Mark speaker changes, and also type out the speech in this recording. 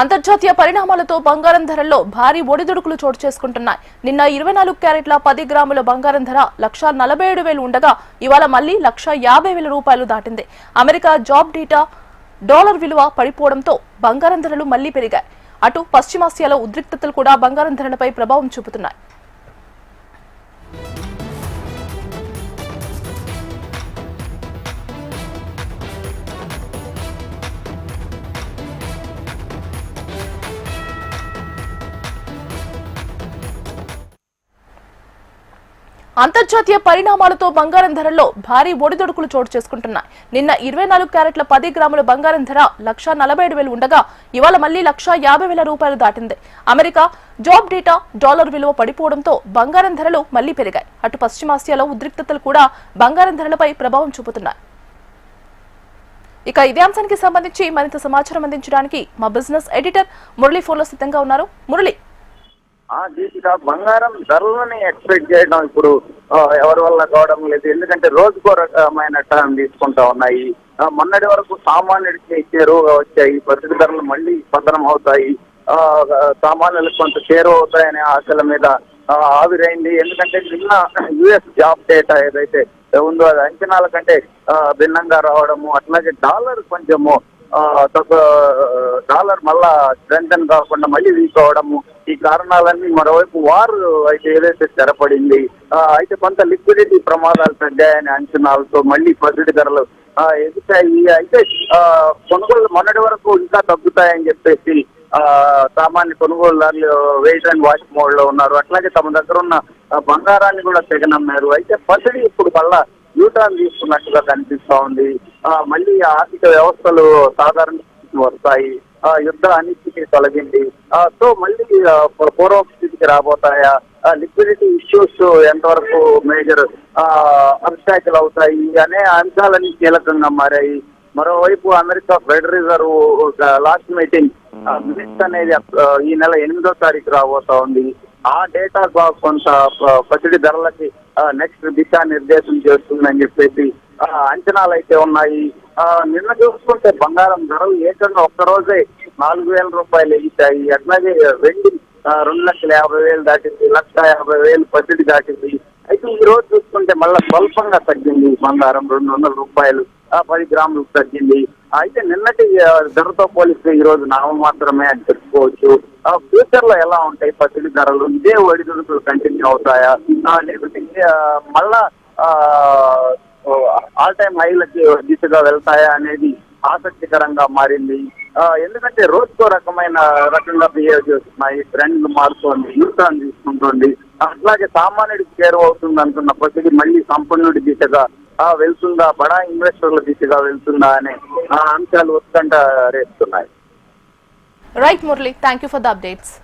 Speaker 1: అంతర్జాతీయ పరిణామాలతో బంగారం ధరల్లో భారీ ఒడిదుడుకులు చోటు చేసుకుంటున్నాయి. నిన్న 24 క్యారెట్ల 10 గ్రాముల బంగారం ధర 1,47,000 ఉండగా ఇవాళ మళ్లీ 1,50,000 రూపాయలు దాటింది. అమెరికా జాబ్ డేటా డాలర్ విలువ పడిపోవడంతో బంగారం ధరలు మళ్లీ పెరిగాయి. అటు పశ్చిమాసియాలో ఉద్రిక్తతలు కూడా బంగారం ధరలపై ప్రభావం చూపుతున్నాయి. అంతర్జాతీయ పరిణామాలతో బంగారం ధరల్లో భారీ ఒడిదుడుకులు చోటు చేసుకుంటున్నాయి. నిన్న 24 క్యారెట్ల 10 గ్రాముల బంగారం ధర 1,47,000 ఉండగా ఇవాళ మళ్లీ 1,50,000 రూపాయలు దాటింది. అమెరికా జాబ్ డేటా డాలర్ విలువ పడిపోవడంతో బంగారం ధరలు మళ్లీ పెరిగాయి. అటు పశ్చిమాసియాలో ఉద్రిక్తతలు కూడా బంగారం ధరలపై ప్రభావం చూపుతున్నాయి. ఇక ఇదే అంశానికి సంబంధించి మరింత సమాచారం అందించడానికి మా బిజినెస్ ఎడిటర్ మురళి ఫోన్లో సిద్ధంగా ఉన్నారు. మురళి,
Speaker 2: దీపిక, బంగారం ధరలని ఎక్స్పెక్ట్ చేయడం ఇప్పుడు ఎవరి వల్ల కావడం లేదు. ఎందుకంటే రోజుకో రకమైన టర్న్ తీసుకుంటా ఉన్నాయి. మొన్నటి వరకు సామాన్యుడికి వచ్చాయి, ప్రతి ధరలు మళ్ళీ పతనం అవుతాయి, సామాన్యులకు కొంత చేరువ అవుతాయనే ఆశల మీద ఆవిరైంది. ఎందుకంటే నిన్న యుఎస్ జాబ్ డేటా ఏదైతే ఉందో అది అంచనాల కంటే భిన్నంగా రావడము, అట్లాగే డాలర్ కొంచెము డాలర్ మళ్ళా స్ట్రెంథన్ కాకుండా మళ్ళీ వీక్ అవడము, ఈ కారణాలన్నీ మరోవైపు వార్ అయితే ఏదైతే స్థిరపడింది, అయితే కొంత లిక్విడిటీ ప్రమాదాలు తగ్గాయనే అంచనాలతో మళ్ళీ పసిడి ధరలు ఎదుగుతాయి. అయితే కొనుగోలు మొన్నటి వరకు ఇంకా తగ్గుతాయని చెప్పేసి సామాన్య కొనుగోలుదారులు వెయిట్ అండ్ వాచ్ మోడ్ లో ఉన్నారు. అట్లాగే తమ దగ్గర ఉన్న బంగారాన్ని కూడా తెగనమ్మారు. అయితే పసిడి ఇప్పుడు మళ్ళా యూటర్న్ తీసుకున్నట్టుగా కనిపిస్తా ఉంది. మళ్ళీ ఆర్థిక వ్యవస్థలు సాధారణ స్థితికి వస్తాయి, యుద్ధ అనిశ్చితి తొలగింది, సో మళ్ళీ పూర్వ స్థితికి రాబోతాయా, లిక్విడిటీ ఇష్యూస్ ఎంతవరకు మేజర్ అబ్స్టాకిల్ అవుతాయి అనే అంశాలన్నీ కీలకంగా మారాయి. మరోవైపు America federal reserve last meeting minutes అనేది ఈ నెల 8వ తారీఖు రాబోతా ఉంది. ఆ డేటా కొంత పసిడి ధరలకి నెక్స్ట్ దిశా నిర్దేశం చేస్తుందని చెప్పేసి అంచనాలు అయితే ఉన్నాయి. నిన్న చూసుకుంటే బంగారం ధరలు ఏకంగా ఒక్కరోజే 4,000 రూపాయలు ఎగిశాయి. అట్లాగే వెండి 2,50,000 దాటింది, 1,50,000 పసిడి దాటింది. అయితే ఈ రోజు చూసుకుంటే మళ్ళీ స్వల్పంగా తగ్గింది బంగారం, 200 రూపాయలు 10 గ్రాములకు తగ్గింది. అయితే నిన్నటి ధరతో పోలిస్తే ఈ రోజు నామమాత్రమే అని చెప్పుకోవచ్చు. ఫ్యూచర్ లో ఎలా ఉంటాయి పసిడి ధరలు? ఇదే ఒడిదుడుకులు కంటిన్యూ అవుతాయా, లేకపోతే మళ్ళా ఆల్ టైమ్ హైలకి దిశగా వెళ్తాయా అనేది ఆసక్తికరంగా మారింది. ఎందుకంటే రోజుకో రకంగా బిహేవ్ చేస్తున్నాయి, ట్రెండ్ మారుతోంది, యూటర్న్ తీసుకుంటుంది. అట్లాగే సామాన్యుడికి చేరువవుతుంది అనుకున్న పసిడి మళ్ళీ సంపన్నుడి దిశగా వెళ్తుందా, బడా ఇన్వెస్టర్ల దిశగా వెళ్తుందా అనే అంశాలు ఉత్కంఠ రేస్తున్నాయి.
Speaker 1: Right Murali, thank you for the updates.